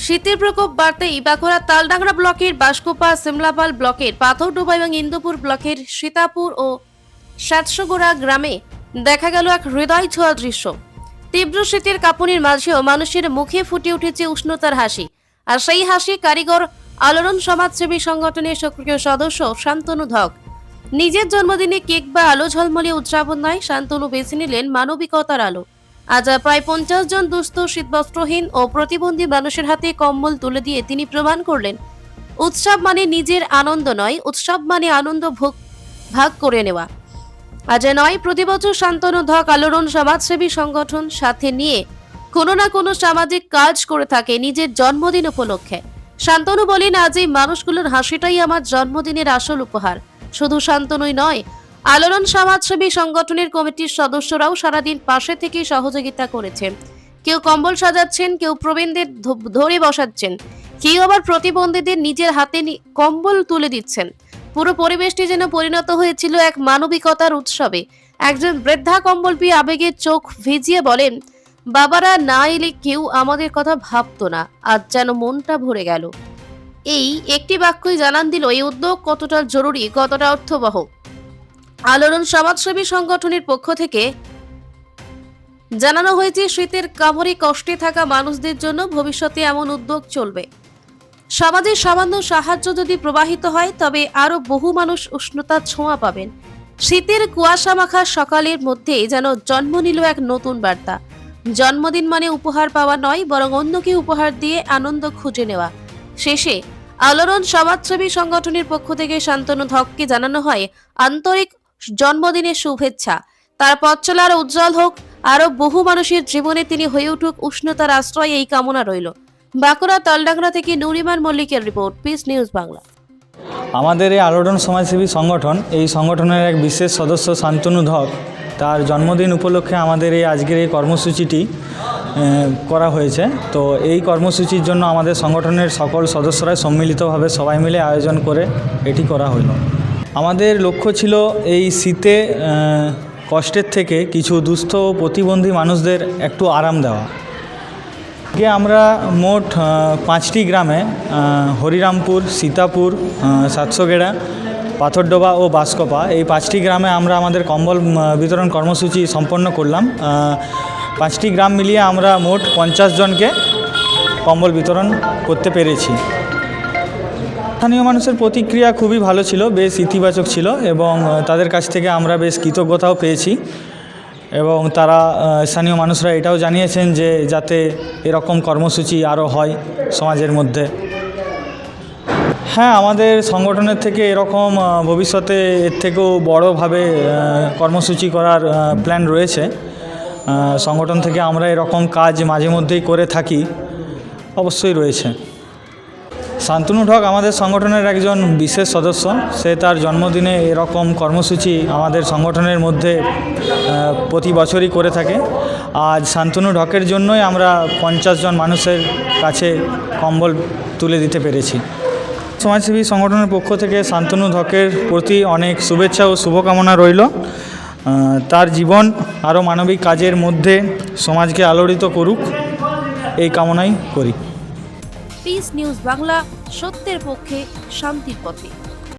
শীতের প্রকোপ বাড়তেই বাঁকুড়া তালডাংরা ব্লকের বাঁশকুপা সিমলাপাল ব্লকের পাথরডোবা এবং ইন্দুপুর ব্লকের সীতাপুর ও সাতশোগোড়া গ্রামে দেখা গেল এক হৃদয় ছোঁয়া দৃশ্য। তীব্র শীতের কাঁপুনির মাঝেও মানুষের মুখে ফুটে উঠেছে উষ্ণতার হাসি। আর সেই হাসি কারিগর আলোড়ন সমাজসেবী সংগঠনের সক্রিয় সদস্য শান্তনু ধক। নিজের জন্মদিনে কেক বা আলো ঝলমলে উদযাপন নয়, শান্তনু বেছে নিলেন মানবিকতার আলো। আজ প্রায় 50 জন দুস্থ শীতবস্ত্রহীন ও প্রতিবন্ধী মানুষের হাতে কম্বল তুলে দিয়ে তিনি প্রমাণ করলেন, উৎসব মানে নিজের আনন্দ নয়, উৎসব মানে আনন্দ ভাগ করে নেওয়া। আজ নয়, প্রতি বছর শান্তনু ধক আলোড়ন সমাজসেবী সংগঠন সাথে নিয়ে কোনো না কোনো সামাজিক কাজ করে থাকে নিজের জন্মদিন উপলক্ষে। শান্তনু বলেন, আজ এই মানুষগুলোর হাসিটাই আমার জন্মদিনের আসল উপহার। শুধু শান্তনুই নয়, আলোড়ন সমাজসেবী সংগঠনের কমিটির সদস্যরাও সারাদিন পাশে থেকে সহযোগিতা করেছেন। কেউ কম্বল সাজাচ্ছেন, কেউ প্রবীণদের ধরে বসাচ্ছেন, কেউ আবার প্রতিবন্ধীদের নিজের হাতে কম্বল তুলে দিচ্ছেন। পুরো পরিবেশটি যেন পরিণত হয়েছিল এক মানবিকতার উৎসবে। একজন বৃদ্ধা কম্বল পেয়ে আবেগে চোখ ভিজিয়ে বলেন, বাবারা না এলে কেউ আমাদের কথা ভাবতো না, আজ যেন মনটা ভরে গেল। এই একটি বাক্যই জানান দিল এই উদ্যোগ কতটা জরুরি, কতটা অর্থবহ। আলোড়ন সমাজসেবী সংগঠনের পক্ষ থেকে জানানো হয়েছে, শীতের কামড়ে কষ্টে থাকা মানুষদের জন্য ভবিষ্যতে এমন উদ্যোগ চলবে। সমাজের সামান্য সাহায্য যদি প্রবাহিত হয়, তবে আরো বহু মানুষ উষ্ণতার ছোঁয়া পাবেন। শীতের কুয়াশা মাখা সকালের মধ্যে যেন জন্ম নিল এক নতুন বার্তা। জন্মদিন মানে উপহার পাওয়া নয়, বরং অন্যকে উপহার দিয়ে আনন্দ খুঁজে নেওয়া। শেষে আলোড়ন সমাজসেবী সংগঠনের পক্ষ থেকে শান্তনু ধককে জানানো হয় আন্তরিক জন্মদিনের শুভেচ্ছা। তার পথ চলা আরো উজ্জ্বল হোক, আরো বহু মানুষের জীবনে তিনি হয়ে উঠুক উষ্ণতার আশ্রয়, এই কামনা রইল। বাঁকুড়া তালডাংরা থেকে নুরিমান মল্লিকের রিপোর্ট, পিস নিউজ বাংলা। আমাদের এই আলোড়ন সমাজসেবী সংগঠন, এই সংগঠনের এক বিশেষ সদস্য শান্তনু ধক, তার জন্মদিন উপলক্ষে আমাদের এই আজকের এই কর্মসূচিটি করা হয়েছে। তো এই কর্মসূচির জন্য আমাদের সংগঠনের সকল সদস্যরা সম্মিলিতভাবে সবাই মিলে আয়োজন করে এটি করা হলো। আমাদের লক্ষ্য ছিল এই শীতে কষ্টের থেকে কিছু দুস্থ ও প্রতিবন্ধী মানুষদের একটু আরাম দেওয়া। আগে আমরা মোট 5টি গ্রামে হরিরামপুর, সীতাপুর, সাতশোগেড়া, পাথরডোবা ও বাঁশকুপা, এই 5টি গ্রামে আমরা আমাদের কম্বল বিতরণ কর্মসূচি সম্পন্ন করলাম। 5টি গ্রাম মিলিয়ে আমরা মোট 50 জনকে কম্বল বিতরণ করতে পেরেছি। স্থানীয় মানুষের প্রতিক্রিয়া খুবই ভালো ছিল, বেশ ইতিবাচক ছিল এবং তাদের কাছ থেকে আমরা বেশ কৃতজ্ঞতাও পেয়েছি। এবং তারা স্থানীয় মানুষরা এটাও জানিয়েছেন যে যাতে এরকম কর্মসূচি আরও হয় সমাজের মধ্যে। হ্যাঁ, আমাদের সংগঠনের থেকে এরকম ভবিষ্যতে এর থেকেও বড়োভাবে কর্মসূচি করার প্ল্যান রয়েছে। সংগঠন থেকে আমরা এরকম কাজ মাঝে মধ্যেই করে থাকি, অবশ্যই রয়েছে। শান্তনু ধক আমাদের সংগঠনের একজন বিশেষ সদস্য। সে তার জন্মদিনে এরকম কর্মসূচি আমাদের সংগঠনের মধ্যে প্রতি বছরই করে থাকে। আজ শান্তনু ধকের জন্যই আমরা 50 জন মানুষের কাছে কম্বল তুলে দিতে পেরেছি। সমাজসেবী সংগঠনের পক্ষ থেকে শান্তনু ধকের প্রতি অনেক শুভেচ্ছা ও শুভকামনা রইল। তার জীবন আরও মানবিক কাজের মধ্যে সমাজকে আলোড়িত করুক, এই কামনাই করি। পিস নিউজ বাংলা, সত্যের পক্ষে, শান্তির পথে।